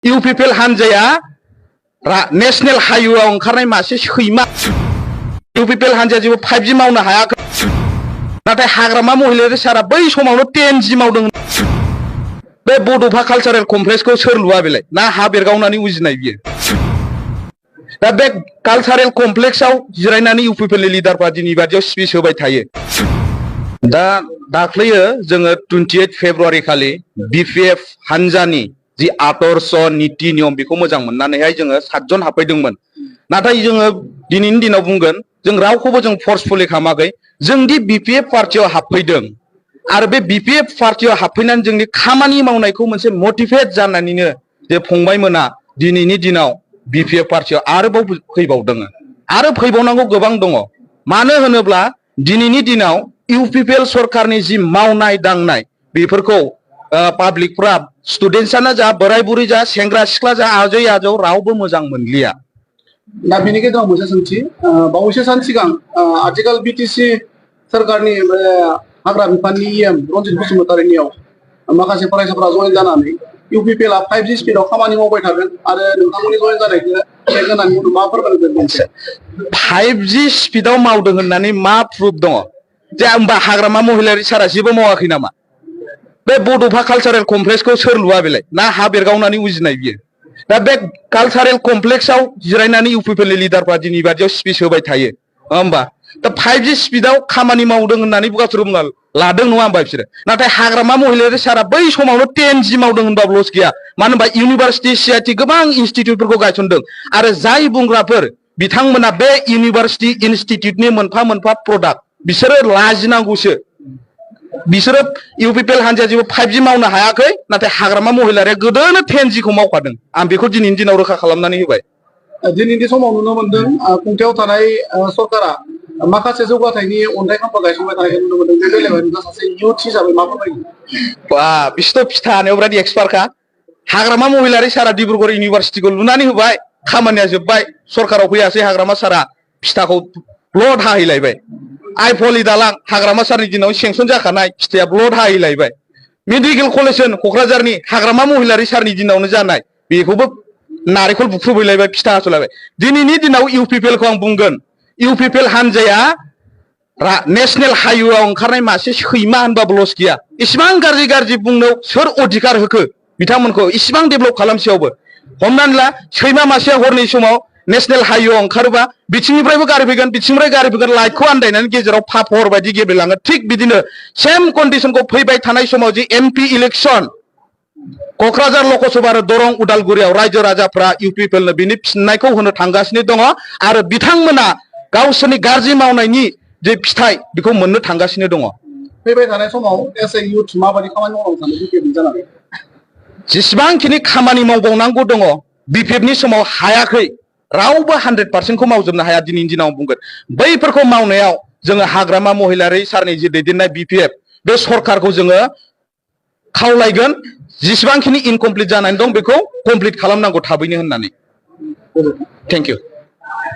UPPL हानजाया national हाइवेआव ओंखारनाय मासे सैमा इउपिपिएल हानजाया जेबो 5G मावनो हायाखै नाथाय हाग्रामा महिलारि सारा बै समावनो 10G मावदों बे बड'फा कालचारेल कमप्लेक्सखौ सोर लुआ बेलाय ना हा बेरगावनानै उजिनाय बियो दा बे कालचारेल कमप्लेक्सआव जिरायनानै इउपिपिएलनि लिडारफ्रा दिनै बादियाव स्पिच होबाय थायो दा दाख्लैयो जोङो 28 फेब्रुवारि खालि बिपिएफ हानजानि जि आदर्श नीति नियम बेखौ मोजां मोननानैहाय जोङो 7 जन हाबफैदोंमोन नाथाय जोङो दिनैनि दिनाव बुंगोन जों रावखौबो जों फर्सफुलि खालामाखै जों दि बिपिएफ पार्टियाव हाबफैदों आरो बे बिपिएफ पार्टियाव हाबफैनानै जोंनि खामानि मावनायखौ मोनसे मोटिभेट जानानैनो जे फंबायमोना दिनैनि दिनाव बिपिएफ पार्टियाव आरोबाव फैबावदों आरो फैबावनांगौ गोबां दङ मानो होनोब्ला दिनैनि दिनाव इउपिपिएल सरकारनि जि मावनाय दांनाय बेफोरखौ पाब्लिकफ्रा स्टुडेन्टसानो जा बोराय बुरै जा सेंग्रा सिख्ला जा आजै आजौ रावबो मोजां मोनलिया दा बेनि गेजेराव मोनसे सोंथि बावैसो सान सिगां आथिखाल बिटिसि सरकारनि हाग्रा बिफाननि इएम रनजित बसुमतारिनियाव माखासे फरायसाफोरा जयेन जानानै इउपिपिएलआ 5G स्पिडआव खामानि मावबाय थागोन आरो नोंथांमोननि जयेन जानायखौ चेक होनानै मा फोरमायगोन 5G स्पिडआव मावदों होननानै मा प्रुफ दङ जे होमबा हाग्रामा महिलारि सारा जेबो मावाखै नामा बे बड'फा कालचारेल कमप्लेक्सखौ सोर लुआ बेलाय ना हा बेरगावनानै उजिनाय बियो दा बे कालचारेल कमप्लेक्सआव जिरायनानै इउपिपिएलनि लिडारफ्रा दिनै बादियाव स्पिच होबाय थायो होमबा दा 5G स्पिडआव खामानि मावदों होननानै बुगाथुर बुंना लादों नङा होमबा बिसोरो नाथाय हाग्रामा महिलारि सारा बै समावनो 10G मावदों होनबाबो लस गैया मानो होनबा इउनिभार्सिटि सिआइटि गोबां इनस्टिट्युटफोरखौ गायसनदों आरो जाय बुंग्राफोर बिथांमोना बे इउनिभार्सिटि इनस्टिट्युटनि मोनफा मोनफा प्रडाक्ट बिसोरो लाजिनांगौसो बिसोरो इउपिपिएल हानजाया जेबो 5G मावनो हायाखै नाथाय हाग्रामा महिलारिया गोदोनो 10G खौ मावखादों आं बेखौ दिनैनि दिनाव रोखा खालामनानै होबाय दिनैनि समाव नुनो मोनदों खुंथायाव थानाय सरकारा माखासे जौगाथायनि अनथाइ खाम्फा गायसनबाय थानायखौ नुनो मोनदों बे बेलायाव नोंथाङा सासे इयुथ हिसाबै मा फोरमायगोन बिसोरथ' फिथा हानायाव बिराद एक्सपार्टखा हाग्रामा महिलारि सारा डिब्रुगड़ इउनिभार्सिटिखौ लुनानै होबाय खामानिया जोब्बाय सरकाराव फैयासै हाग्रामा सारा फिथाखौ ब्लड हाहैलायबाय आइफवालि दालां हाग्रामा सारनि दिनाव सेंसन जाखानाय फिथाया ब्लड हाहैलायबाय मेडिकेल कलेज क'क्राझारनि हाग्रामा महिलारि सारनि दिनावनो जानाय बेखौबो नारेंखल बुख्रुबहैलायबाय फिथा हास'लायबाय दिनैनि दिनाव इउपिपिएलखौ आं बुंगोन इउपिपिएल हानजाया नेशनेल हाइवेआव ओंखारनाय मासे सैमा होनबाबो लस गैया इसिबां गाज्रि बुंनो सोर अधिकार होखो बिथांमोनखौ इसिबां डेभेलप खालामसेयावबो हमनानै ला सैमा मासेया हरनि समाव नेशनेल हाइवेआव ओंखारोबा बिथिंनिफ्रायबो गारि फैगोन बिथिंनिफ्राय गारि फैगोन लाइटखौ आन्दायनानै गेजेराव फाफर बायदि गेब्लेलाङो थिग बिदिनो सेम कन्डिशनखौ फैबाय थानाय समाव जे एमपि इलेक्सन क'क्राझार लकसभा आरो दरं उदालगुरियाव रायजो राजाफ्रा इउपिपिएलनो बिनि फिननायखौ होनो थांगासिनो दङ आरो बिथांमोना गावसोरनि गाज्रि मावनायनि जे फिथाइ बेखौ मोननो थांगासिनो दङ फैबाय थानाय समाव एस ए इउथ माबायदि खामानि मावनांगौ सानो बिपिएफनि जानानै जेसेबांखिनि खामानि मावबावनांगौ दङ बिपिएफनि समाव हायाखै रावबो 100% खौ मावजोबनो हाया दिनैनि दिनाव बुंगोन बैफोरखौ मावनायाव जोङो हाग्रामा महिलारि सारनि जे दैदेननाय बिपिएफ बे सरकारखौ जोङो खावलायगोन जेसेबांखिनि इनकमप्लिट जानानै दं बेखौ कमप्लिट खालामनांगौ थाबैनो होननानै थेंक इउ